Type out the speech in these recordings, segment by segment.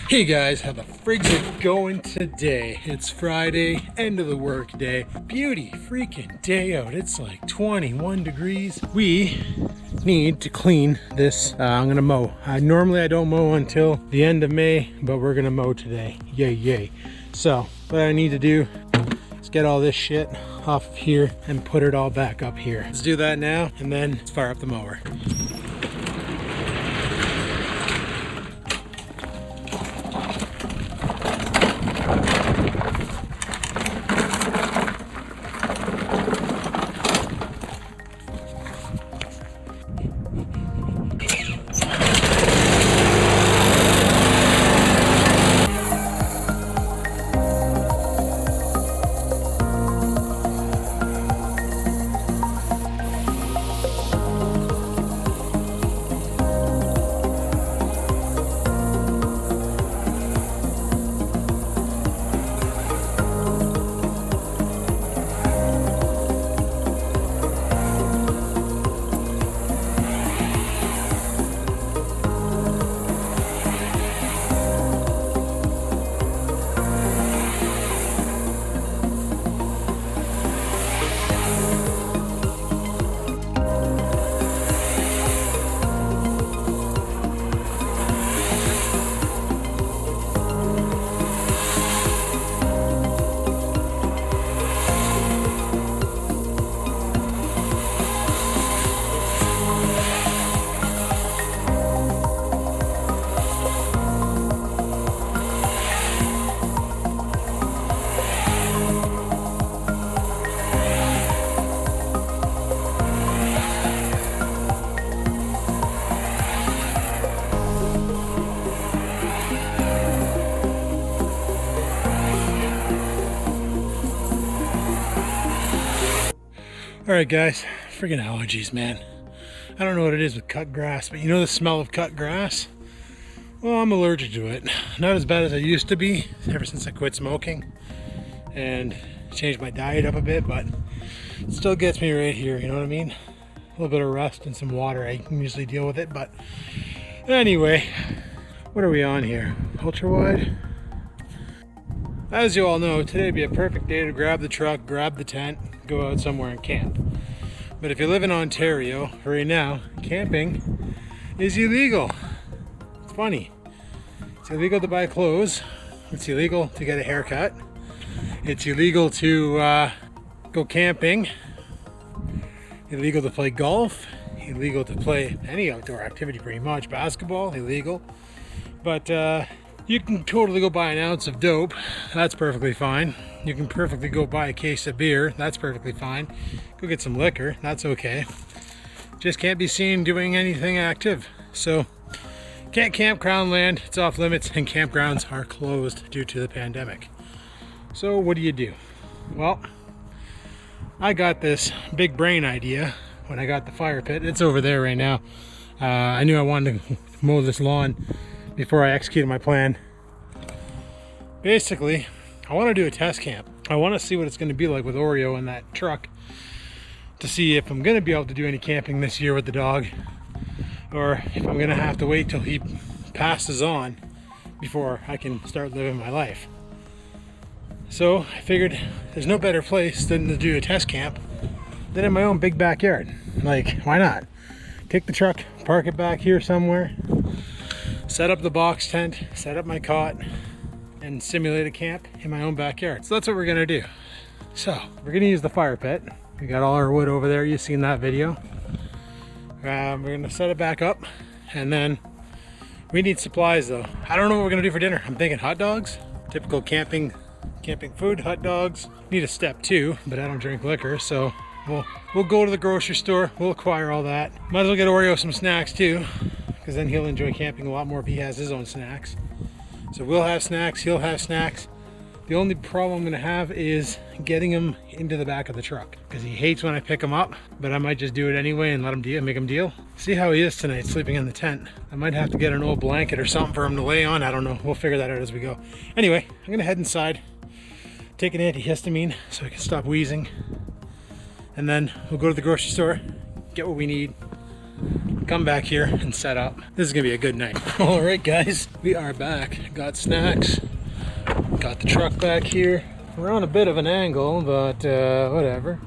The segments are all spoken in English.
Hey guys, how the frigs it going today? It's Friday, end of the work day. Beauty freaking day out. It's like 21 degrees. We need to clean this. I'm gonna mow. Normally I don't mow until the end of May, but we're gonna mow today. Yay, yay. So what I need to do is get all this shit off of here and put it all back up here. Let's do that now, and then let's fire up the mower. All right, guys, friggin' allergies, man. I don't know what it is with cut grass, but you know the smell of cut grass? Well, I'm allergic to it. Not as bad as I used to be ever since I quit smoking and changed my diet up a bit, but it still gets me right here, you know what I mean? A little bit of rest and some water, I can usually deal with it, but anyway, what are we on here? Ultra wide? As you all know, today would be a perfect day to grab the truck, grab the tent, go out somewhere and camp. But if you live in Ontario, right now, camping is illegal. It's funny. It's illegal to buy clothes. It's illegal to get a haircut. It's illegal to go camping. Illegal to play golf. Illegal to play any outdoor activity pretty much. Basketball, illegal. But you can totally go buy an ounce of dope. That's perfectly fine. You can perfectly go buy a case of beer. That's perfectly fine. Go get some liquor. That's okay. Just can't be seen doing anything active. So can't camp Crownland. It's off limits and campgrounds are closed due to the pandemic. So what do you do? Well, I got this big brain idea when I got the fire pit. It's over there right now. I knew I wanted to mow this lawn before I executed my plan. Basically, I want to do a test camp. I want to see what it's going to be like with Oreo and that truck to see if I'm going to be able to do any camping this year with the dog, or if I'm going to have to wait till he passes on before I can start living my life. So I figured there's no better place than to do a test camp than in my own big backyard. Like, why not? Take the truck, park it back here somewhere, set up the box tent, set up my cot, and simulate a camp in my own backyard. So that's what we're gonna do. So we're gonna use the fire pit. We got all our wood over there. You've seen that video. We're gonna set it back up, and then we need supplies though. I don't know what we're gonna do for dinner. I'm thinking hot dogs, typical camping food, hot dogs. Need a step too, but I don't drink liquor, so we'll go to the grocery store. We'll acquire all that. Might as well get Oreo some snacks too, because then he'll enjoy camping a lot more if he has his own snacks. So we'll have snacks, he'll have snacks. The only problem I'm gonna have is getting him into the back of the truck, because he hates when I pick him up, but I might just do it anyway and let him make him deal. See how he is tonight, sleeping in the tent. I might have to get an old blanket or something for him to lay on. I don't know, we'll figure that out as we go. Anyway, I'm gonna head inside, take an antihistamine so I can stop wheezing, and then we'll go to the grocery store, get what we need, come back here and set up. This is gonna be a good night. All right, guys, we are back. Got snacks, got the truck back here. We're on a bit of an angle, but whatever.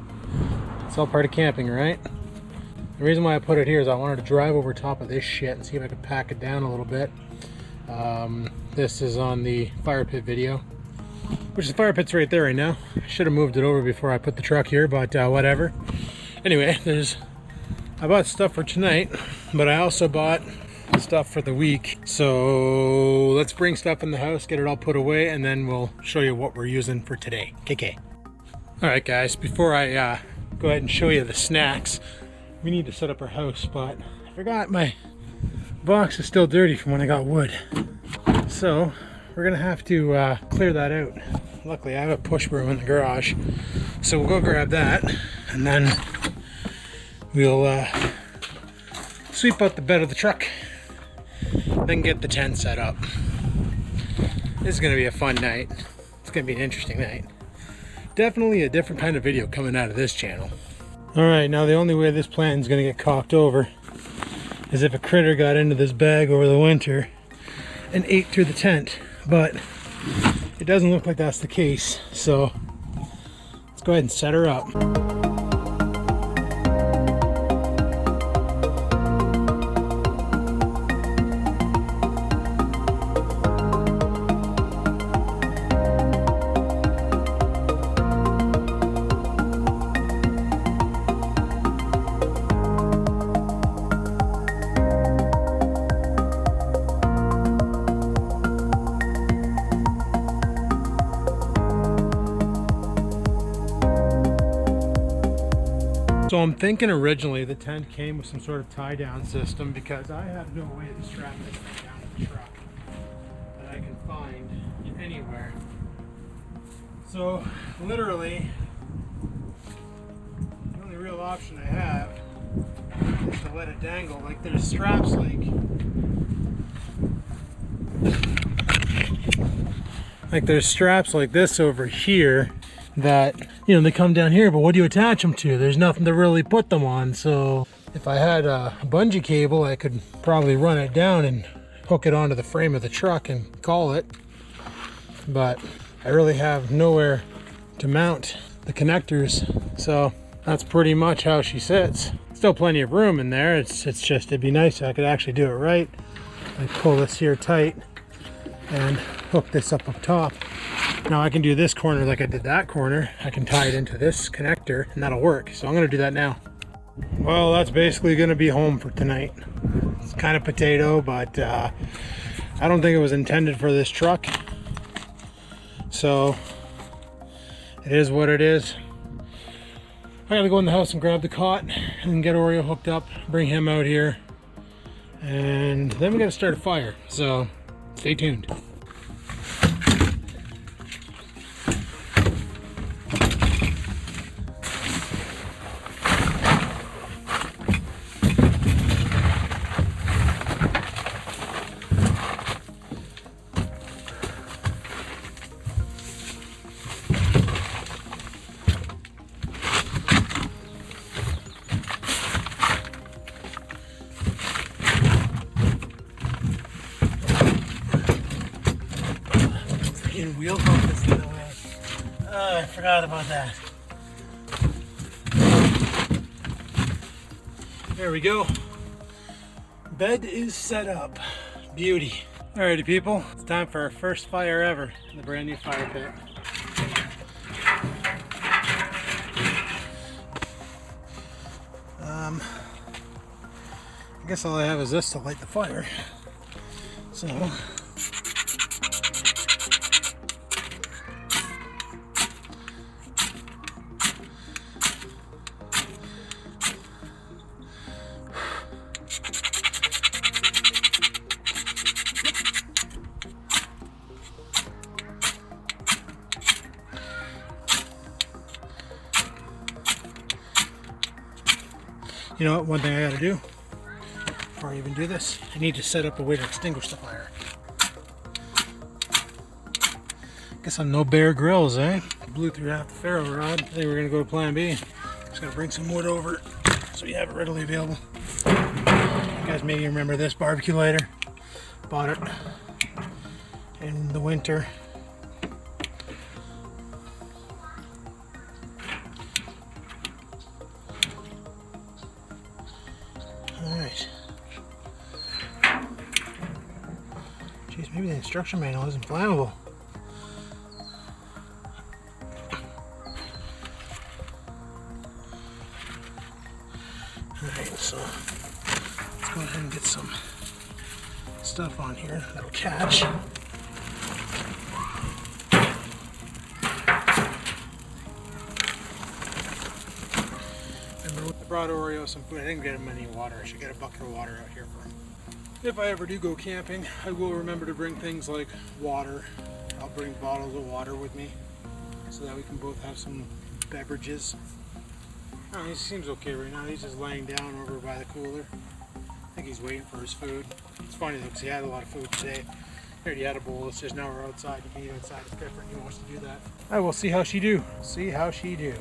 It's all part of camping, right? The reason why I put it here is I wanted to drive over top of this shit and see if I could pack it down a little bit. This is on the fire pit video, which the fire pit's right there right now. I should have moved it over before I put the truck here, but whatever. Anyway, I bought stuff for tonight, but I also bought stuff for the week. So let's bring stuff in the house, get it all put away, and then we'll show you what we're using for today. KK. All right, guys, before I go ahead and show you the snacks, we need to set up our house, but I forgot my box is still dirty from when I got wood. So we're gonna have to clear that out. Luckily I have a push broom in the garage, so we'll go grab that and then we'll sweep out the bed of the truck, then get the tent set up. This is gonna be a fun night. It's gonna be an interesting night. Definitely a different kind of video coming out of this channel. All right, now the only way this plant is gonna get cocked over is if a critter got into this bag over the winter and ate through the tent, but it doesn't look like that's the case, so let's go ahead and set her up. So I'm thinking originally the tent came with some sort of tie-down system because I have no way to strap this thing down to the truck that I can find anywhere. So literally, the only real option I have is to let it dangle. Like there's straps like there's straps like this over here that, you know, they come down here, but what do you attach them to? There's nothing to really put them on. So if I had a bungee cable, I could probably run it down and hook it onto the frame of the truck and call it, but I really have nowhere to mount the connectors, so that's pretty much how she sits. Still plenty of room in there. It's just, it'd be nice if I could actually do it right. I pull this here tight and hook this up top. Now I can do this corner like I did that corner. I can tie it into this connector and that'll work. So I'm gonna do that now. Well, that's basically gonna be home for tonight. It's kind of potato, but I don't think it was intended for this truck. So it is what it is. I gotta go in the house and grab the cot and get Oreo hooked up, bring him out here, and then we gotta start a fire. So stay tuned. Wheel hump is in the way. Oh, I forgot about that. There we go. Bed is set up. Beauty. Alrighty people, it's time for our first fire ever in the brand new fire pit. I guess all I have is this to light the fire. So you know what, one thing I gotta do before I even do this, I need to set up a way to extinguish the fire. Guess I'm no Bear Grylls, eh? Blew through half the ferro rod. I think we're gonna go to plan B. Just gotta bring some wood over so you have it readily available. You guys maybe remember this barbecue lighter. Bought it in the winter. Alright. Jeez, maybe the instruction manual isn't flammable. Alright, so let's go ahead and get some stuff on here that'll catch. Remember, I brought Oreo some food. I didn't get him any water. I should get a bucket of water out here for him. If I ever do go camping, I will remember to bring things like water. I'll bring bottles of water with me so that we can both have some beverages. Oh, he seems okay right now. He's just laying down over by the cooler. I think he's waiting for his food. It's funny though, because he had a lot of food today. He already had a bowl. It's just now we're outside. You can eat outside. It's different. He wants to do that. I will see how she do. See how she do.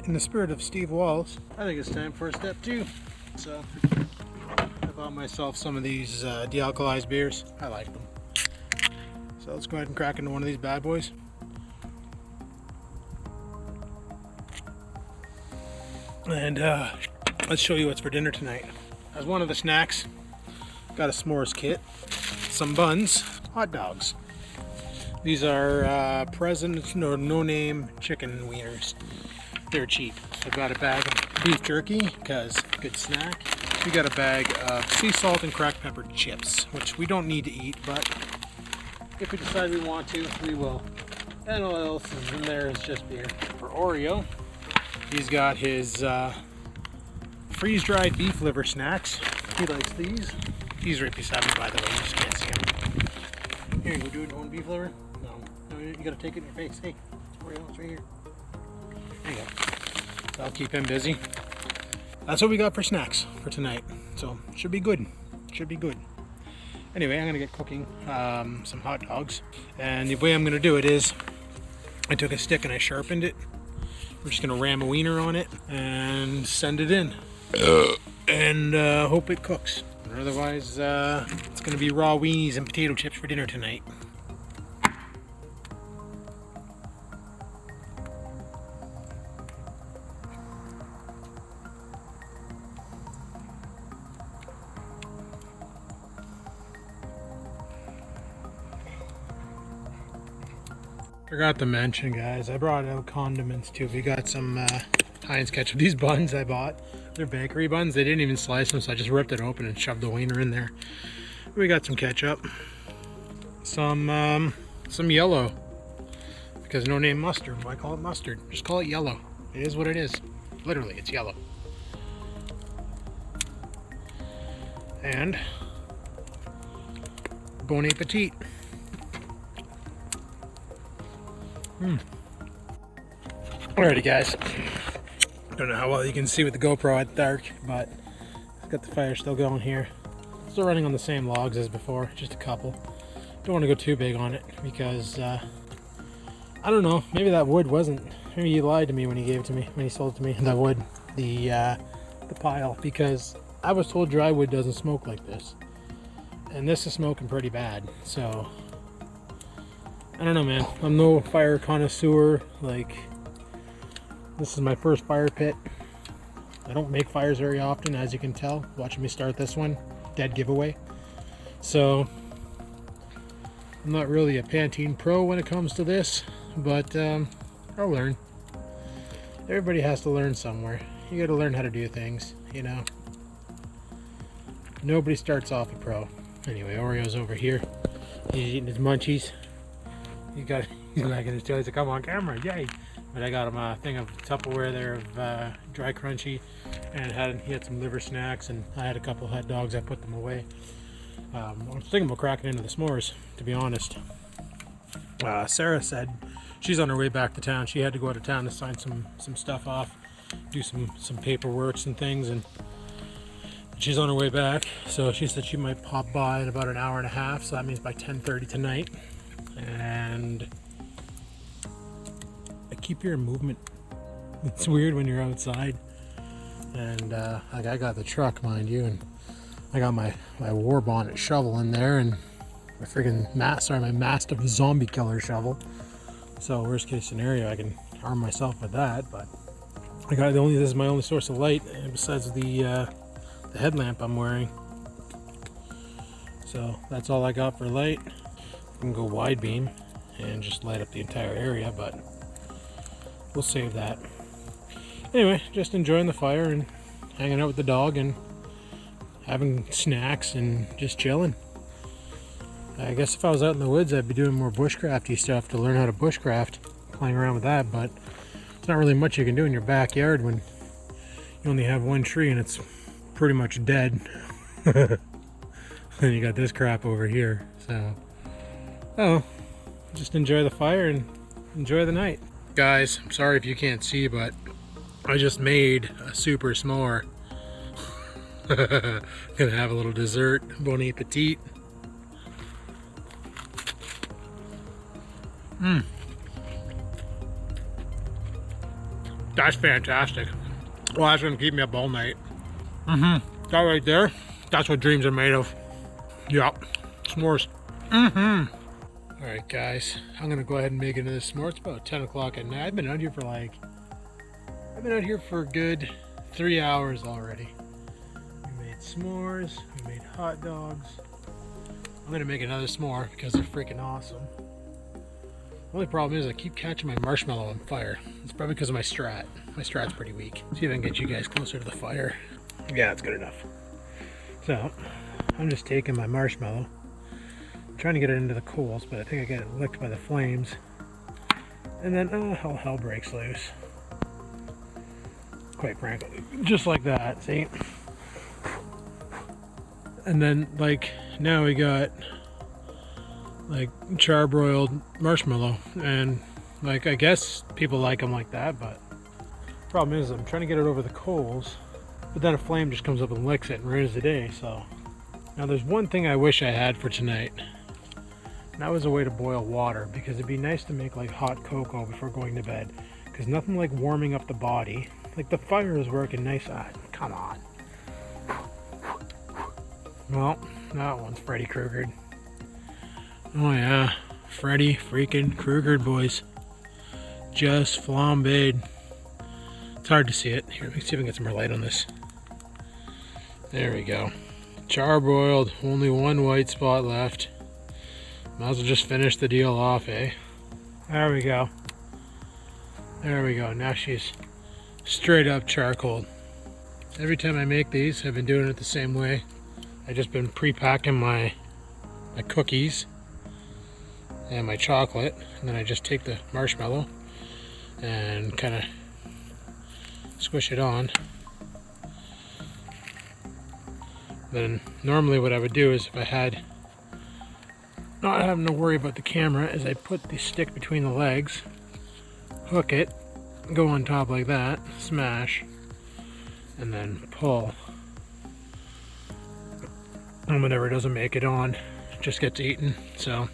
In the spirit of Steve Walls, I think it's time for step 2. So I bought myself some of these de-alkalized beers. I like them. So let's go ahead and crack into one of these bad boys. And let's show you what's for dinner tonight. As one of the snacks, got a s'mores kit, some buns, hot dogs. These are President's no name chicken wieners. They're cheap. I've got a bag of beef jerky because good snack. We got a bag of sea salt and cracked pepper chips, which we don't need to eat, but if we decide we want to, we will. And all else is in there is just beer. For Oreo, he's got his freeze-dried beef liver snacks. He likes these. He's right beside me, by the way. You just can't see him. Here, you do it on beef liver? No, you gotta take it in your face. Hey, Oreo, it's right here. There you go. So I'll keep him busy. That's what we got for snacks for tonight. So should be good. Should be good. Anyway, I'm gonna get cooking some hot dogs, and the way I'm gonna do it is I took a stick and I sharpened it. We're just gonna ram a wiener on it and send it in, and hope it cooks. Otherwise, it's gonna be raw weenies and potato chips for dinner tonight. Forgot to mention, guys, I brought out condiments too. We got some Heinz ketchup. These buns I bought, they're bakery buns. They didn't even slice them, so I just ripped it open and shoved the wiener in there. We got some ketchup, some yellow, because no name mustard. Why call it mustard? Just call it yellow. It is what it is. Literally, it's yellow. And bon appetit. Alrighty, guys. Don't know how well you can see with the GoPro at dark, but I've got the fire still going here. Still running on the same logs as before, just a couple. Don't want to go too big on it because I don't know. Maybe that wood wasn't. Maybe he lied to me when he gave it to me, when he sold it to me. That wood, the pile, because I was told dry wood doesn't smoke like this, and this is smoking pretty bad. So I don't know, man. I'm no fire connoisseur. Like, this is my first fire pit. I don't make fires very often, as you can tell. Watching me start this one, dead giveaway. So I'm not really a Pantene pro when it comes to this, but I'll learn. Everybody has to learn somewhere. You got to learn how to do things, you know. Nobody starts off a pro. Anyway, Oreo's over here. He's eating his munchies. He's wagging his tail. He's like, I'm on camera, yay! But I got him a thing of Tupperware there of dry crunchy, and he had some liver snacks, and I had a couple hot dogs. I put them away. I was thinking about cracking into the s'mores, to be honest. Sarah said she's on her way back to town. She had to go out of town to sign some stuff off, do some paperwork and things, and she's on her way back. So she said she might pop by in about an hour and a half. So that means by 10:30 tonight. And I keep hearing movement. It's weird when you're outside, and like I got the truck, mind you, and I got my war bonnet shovel in there and my freaking my mastiff zombie killer shovel. So worst case scenario, I can arm myself with that. But this is my only source of light, besides the headlamp I'm wearing. So that's all I got for light. I can go wide beam and just light up the entire area, but we'll save that. Anyway, just enjoying the fire and hanging out with the dog and having snacks and just chilling. I guess if I was out in the woods, I'd be doing more bushcrafty stuff to learn how to bushcraft, playing around with that, but it's not really much you can do in your backyard when you only have one tree and it's pretty much dead. And you got this crap over here, so just enjoy the fire and enjoy the night. Guys, I'm sorry if you can't see, but I just made a super s'more. Gonna have a little dessert. Bon appetit. That's fantastic. Well, that's gonna keep me up all night. That right there, that's what dreams are made of. Yep, s'mores. Alright guys, I'm gonna go ahead and make it into this s'more. It's about 10 o'clock at night. I've been out here for a good 3 hours already. We made s'mores, we made hot dogs. I'm gonna make another s'more because they're freaking awesome. The only problem is I keep catching my marshmallow on fire. It's probably because of my strat. My strat's pretty weak. See if I can get you guys closer to the fire. Yeah, that's good enough. So, I'm just taking my marshmallow, trying to get it into the coals, but I think I get it licked by the flames. And then, all hell breaks loose. Quite frankly, just like that, see? And then, like, now we got, like, charbroiled marshmallow, and, like, I guess people like them like that, but the problem is I'm trying to get it over the coals, but then a flame just comes up and licks it and ruins the day. So now there's one thing I wish I had for tonight, and that was a way to boil water, because it'd be nice to make like hot cocoa before going to bed, because nothing like warming up the body. Like the fire is working nice. Come on. Well, that one's Freddy Kruegered. Oh yeah, Freddy freaking Kruegered, boys. Just flambéed. It's hard to see it. Here, let me see if I can get some more light on this. There we go. Charbroiled, only one white spot left. Might as well just finish the deal off, eh? There we go. There we go. Now she's straight up charcoal. Every time I make these, I've been doing it the same way. I've just been pre-packing my cookies and my chocolate, and then I just take the marshmallow and kind of squish it on. Then normally what I would do is, if I had not having to worry about the camera, is I put the stick between the legs, hook it, go on top like that, smash, and then pull. And whenever it doesn't make it on, it just gets eaten. So,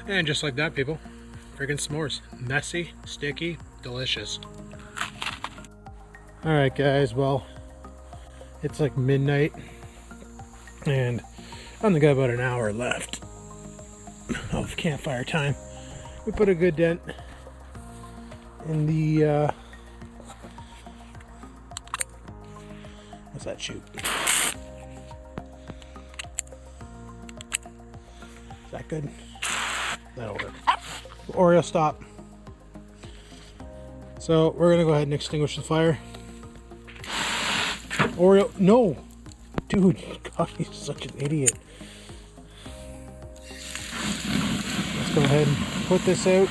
and just like that, people, friggin' s'mores. Messy, sticky, delicious. Alright guys, well, it's like midnight and I only got about an hour left of campfire time. We put a good dent in the what's that chute? Is that good? That'll work. Oreo, stop. So we're gonna go ahead and extinguish the fire. Oreo, no! Dude, God, he's such an idiot. Let's go ahead and put this out.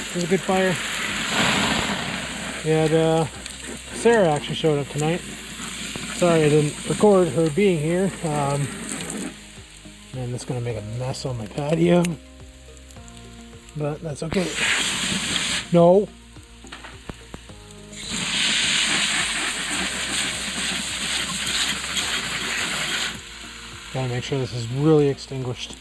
It was a good fire. And Sarah actually showed up tonight. Sorry I didn't record her being here. Man, that's gonna make a mess on my patio. But that's okay. No. Gotta make sure this is really extinguished.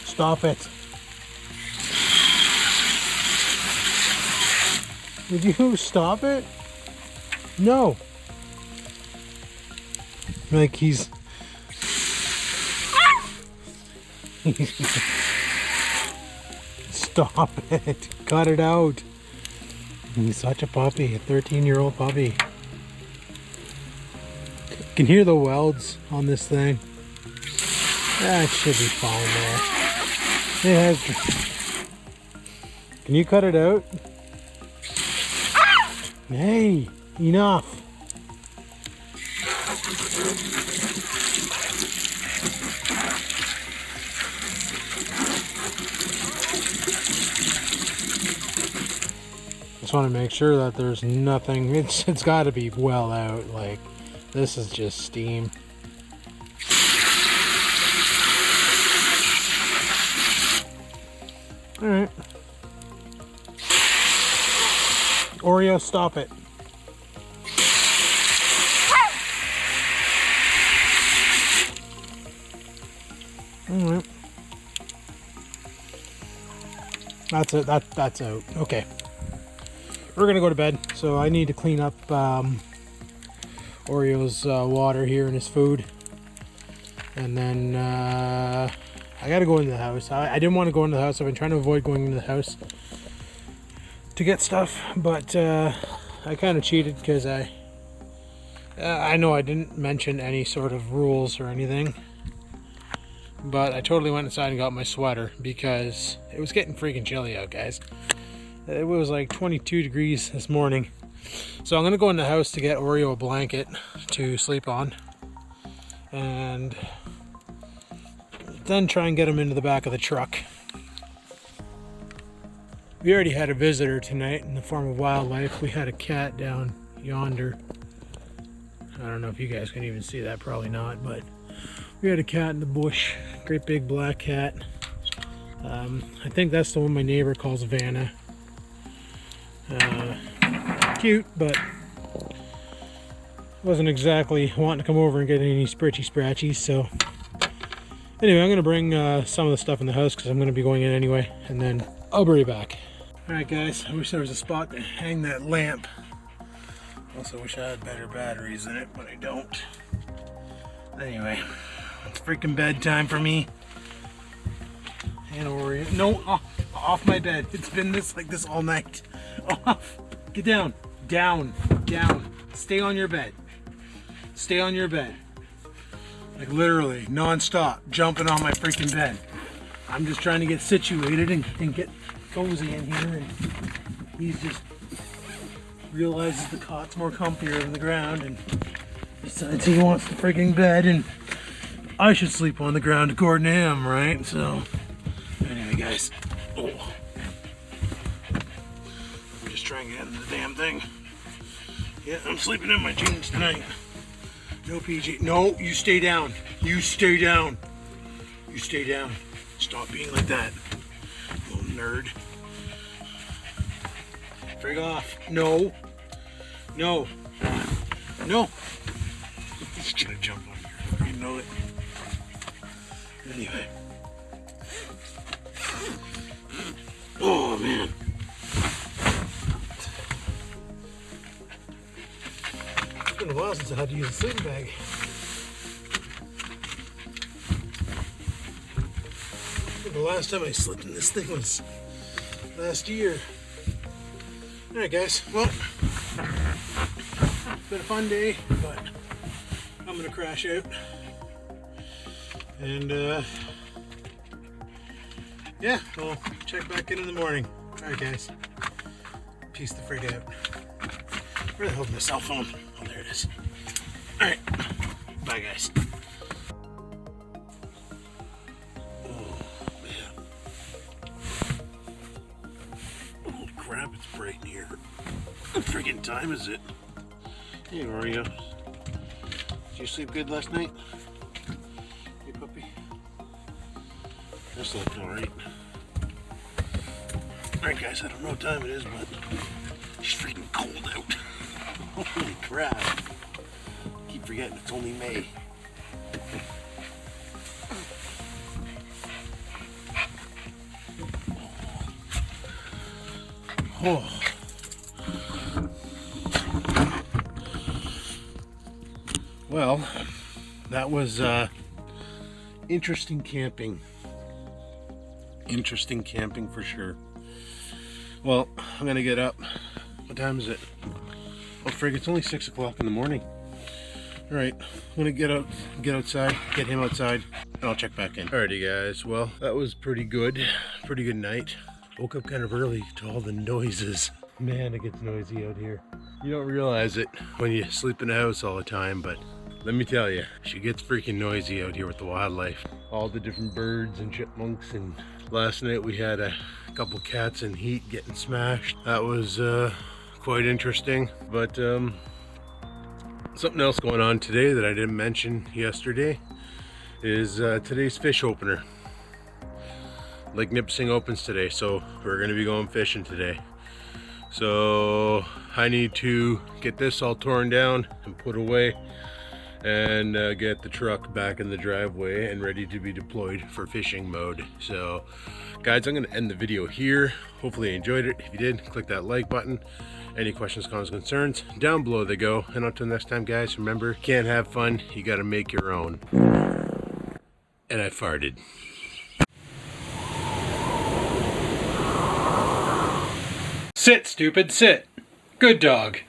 Stop it. Would you stop it? No. Like he's stop it. Cut it out. He's such a puppy, a 13-year-old puppy. You can hear the welds on this thing. That should be fine there. It has. Can you cut it out? Hey, enough. Just want to make sure that there's nothing. It's got to be well out. Like, this is just steam. All right. Oreo, stop it. All right. That's it. That's out. Okay. We're gonna go to bed, so I need to clean up Oreo's water here in his food, and then I gotta go into the house. I didn't want to go into the house. I've been trying to avoid going into the house to get stuff, but I kind of cheated because I know I didn't mention any sort of rules or anything, but I totally went inside and got my sweater because it was getting freaking chilly out, guys. It was like 22 degrees this morning. So I'm going to go in the house to get Oreo a blanket to sleep on. And then try and get him into the back of the truck. We already had a visitor tonight in the form of wildlife. We had a cat down yonder. I don't know if you guys can even see that, probably not, but we had a cat in the bush. Great big black cat. I think that's the one my neighbor calls Vanna. Cute, but wasn't exactly wanting to come over and get any spritchy scratchies. So anyway, I'm going to bring some of the stuff in the house because I'm going to be going in anyway, and then I'll be right back. Alright guys, I wish there was a spot to hang that lamp. Also wish I had better batteries in it, but I don't. Anyway, it's freaking bedtime for me. And Oreo. No, off my bed. It's been like this all night. Off. Get down. Down. Down. Stay on your bed. Stay on your bed. Like literally, non-stop, jumping on my freaking bed. I'm just trying to get situated and get cozy in here, and he's just realizes the cot's more comfier than the ground and decides he wants the freaking bed, and I should sleep on the ground according to him, right? So anyway guys, I'm just trying to get into the damn thing. Yeah, I'm sleeping in my jeans tonight. No PG. No, you stay down. You stay down. You stay down. Stop being like that, little nerd. Frig off. No. No. No. He's gonna jump on here. You know it. Anyway. Oh man. It's been a while since I had to use a sleeping bag. The last time I slept in this thing was last year. Alright guys, well, it's been a fun day, but I'm gonna crash out. And yeah, I'll check back in the morning. Alright guys, peace the frig out. Where the hell's my cell phone? Oh, there it is. Alright, bye guys. Crap, it's bright in here. What friggin' time is it? Hey Oreo. Did you sleep good last night? Hey puppy? I slept alright. Alright guys, I don't know what time it is, but it's freaking cold out. Holy crap. I keep forgetting it's only May. Oh, Well, that was interesting camping. Interesting camping for sure. Well, I'm gonna get up. What time is it? Oh frig, it's only 6 o'clock in the morning. All right, I'm gonna get outside, get him outside, and I'll check back in. Alrighty guys, well, that was pretty good night. Woke up kind of early to all the noises. Man, it gets noisy out here. You don't realize it when you sleep in the house all the time, but let me tell you, she gets freaking noisy out here with the wildlife. All the different birds and chipmunks, and last night we had a couple cats in heat getting smashed. That was quite interesting, but something else going on today that I didn't mention yesterday is today's fish opener. Lake Nipissing opens today, so we're going to be going fishing today. So I need to get this all torn down and put away and get the truck back in the driveway and ready to be deployed for fishing mode. So guys, I'm going to end the video here. Hopefully you enjoyed it. If you did, click that like button. Any questions, comments, concerns, down below they go. And until next time guys, remember, you can't have fun, you got to make your own. And I farted. Sit, stupid, sit. Good dog.